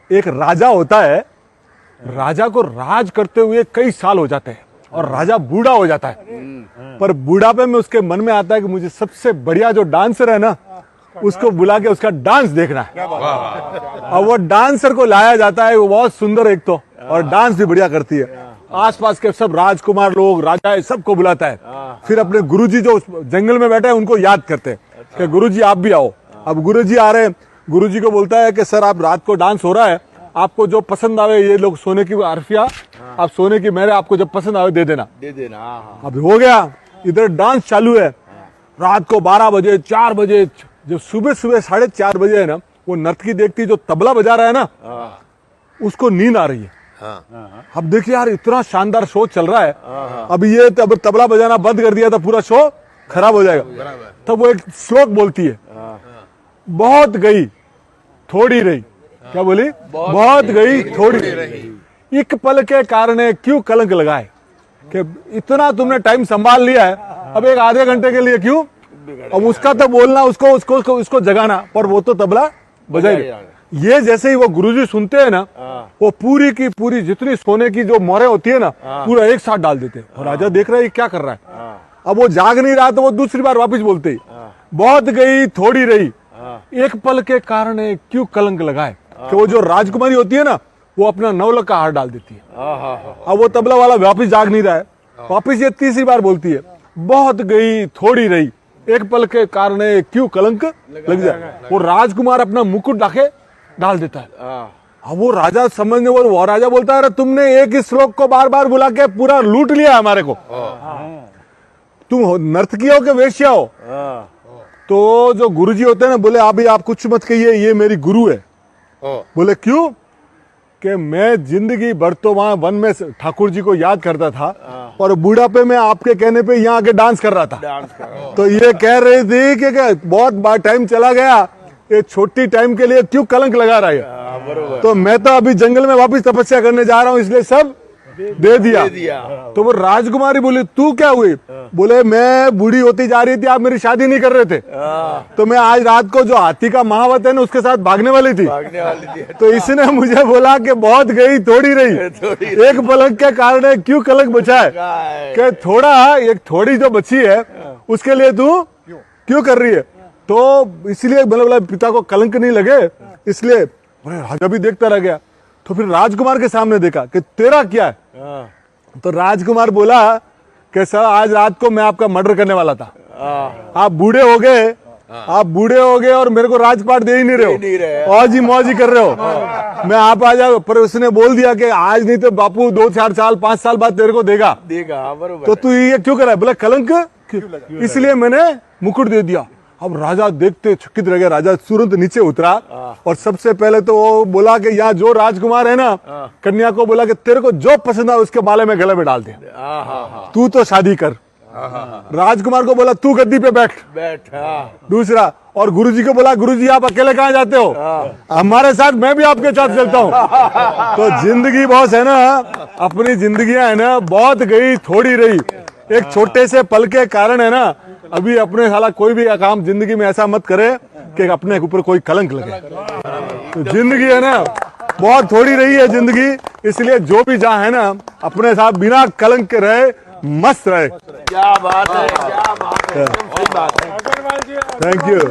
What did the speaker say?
एक राजा होता है, राजा को राज करते हुए कई साल हो जाते हैं और राजा बूढ़ा हो जाता है, पर बुढ़ापे में उसके मन में आता है कि मुझे सबसे बढ़िया जो डांसर है ना, उसको बुला के उसका डांस देखना है। और वो डांसर को लाया जाता है, वो बहुत सुंदर एक तो, और डांस भी बढ़िया करती है। आसपास के सब राजकुमार लोग, राजा, सबको बुलाता है। फिर अपने गुरुजी जो जंगल में बैठे हैं उनको याद करते हैं कि गुरुजी आप भी आओ। अब गुरुजी आ रहे हैं, गुरुजी को बोलता है कि सर आप रात को डांस हो रहा है, आपको जो पसंद आवे, ये लोग सोने की अरफिया, आप सोने की मेरे, आपको जब पसंद आवे दे देना। अब हो गया, इधर डांस चालू है। रात को 12 बजे 4 बजे, जो सुबह 4:30 बजे है ना, वो नर्तकी देखती जो तबला बजा रहा है ना, उसको नींद आ रही है। अब देखिए यार, इतना शानदार शो चल रहा है, अब ये अब तबला बजाना बंद कर दिया तो पूरा शो खराब हो जाएगा। तब वो एक श्लोक बोलती है, बहुत गई थोड़ी रही। क्या बोली? बहुत गई थोड़ी रही। एक पल के कारण क्यों कलंक लगाए, कि इतना तुमने टाइम संभाल लिया है, अब एक आधे घंटे के लिए क्यों? अब उसका तो बोलना, उसको जगाना, पर वो तो तबला बजाएगा। ये जैसे ही वो गुरुजी सुनते हैं ना, वो पूरी की पूरी जितनी सोने की जो मोहरें होती है ना, पूरा एक साथ डाल देते हैं। और राजा देख रहा है क्या कर रहा है। अब वो जाग नहीं रहा, तो वो दूसरी बार वापस बोलते ही, बहुत गई थोड़ी रही, एक पल के कारण क्यों कलंक लगाए। कि वो जो राजकुमारी होती है ना, वो अपना नवलक का हार डाल देती है। अब वो तबला वाला वापस जाग नहीं रहा है, वापस ये तीसरी बार बोलती है, बहुत गई थोड़ी रही, एक पल के कारण क्यों कलंक लग जाए। वो राजकुमार अपना मुकुट लाके डाल देता है। अब वो राजा समझने, वो राजा बोलता है, तुमने एक ही श्लोक को बार बार बुला के पूरा लूट लिया हमारे को। तुम नर्तकी हो के वेश्या हो। तो जो गुरुजी होते हैं ना, बोले अभी आप कुछ मत कहिए, ये मेरी गुरु है। बोले क्यों? कि मैं जिंदगी भर तो वहां वन में ठाकुर जी को याद करता था, और बुढ़ापे में आपके कहने पे यहाँ आके डांस कर रहा था। तो ये कह रही थी कि बहुत बार टाइम चला गया, ये छोटी टाइम के लिए क्यों कलंक लगा रहा है। तो मैं तो अभी जंगल में वापस तपस्या करने जा रहा हूँ, इसलिए सब दे दिया। तो वो राजकुमारी बोली तू क्या हुई? बोले मैं बूढ़ी होती जा रही थी, आप मेरी शादी नहीं कर रहे थे, तो मैं आज रात को जो हाथी का महावत है ना, उसके साथ भागने वाली थी। तो इसने मुझे बोला कि बहुत गई थोड़ी रही, एक पलक के कारण क्यों कलंक बचा है। कि थोड़ा, एक थोड़ी जो बची है उसके लिए तू क्यों कर रही है। तो इसलिए मतलब पिता को कलंक नहीं लगे, इसलिए राजा भी देखता रह गया। तो फिर राजकुमार के सामने देखा कि तेरा क्या है। तो राजकुमार बोला कि सर आज रात को मैं आपका मर्डर करने वाला था, आप बूढ़े हो गए, आप बूढ़े हो गए और मेरे को राजपाट दे ही नहीं रहे हो, और जी मौज ही कर रहे हो, मैं आप आ जाओ। पर उसने बोल दिया कि आज नहीं तो बापू 2-4 साल 5 साल बाद तेरे को देगा। तो तू ये क्यों कर रहा है? बोला कलंक, इसलिए मैंने मुकुट दे दिया। अब राजा देखते चकित रह गया। राजा तुरंत नीचे उतरा और सबसे पहले तो वो बोला कि यहाँ जो राजकुमार है ना, कन्या को बोला कि तेरे को जो पसंद है उसके माले में गले में डाल दे, तू तो शादी कर। राजकुमार को बोला तू गद्दी पे बैठ। दूसरा, और गुरुजी को बोला गुरुजी आप अकेले कहाँ जाते हो, हमारे साथ, मैं भी आपके साथ चलता हूँ। तो जिंदगी बॉस है ना, अपनी जिंदगियां है ना, बहुत गई थोड़ी रही, एक छोटे से पल के कारण है ना, अभी अपने साला कोई भी काम जिंदगी में ऐसा मत करे कि अपने ऊपर कोई कलंक लगे। तो जिंदगी है ना, बहुत थोड़ी रही है जिंदगी, इसलिए जो भी जहाँ है ना, अपने साथ बिना कलंक के रहे, मस्त रहे। क्या बात है, क्या बात है, सही बात है। Thank you.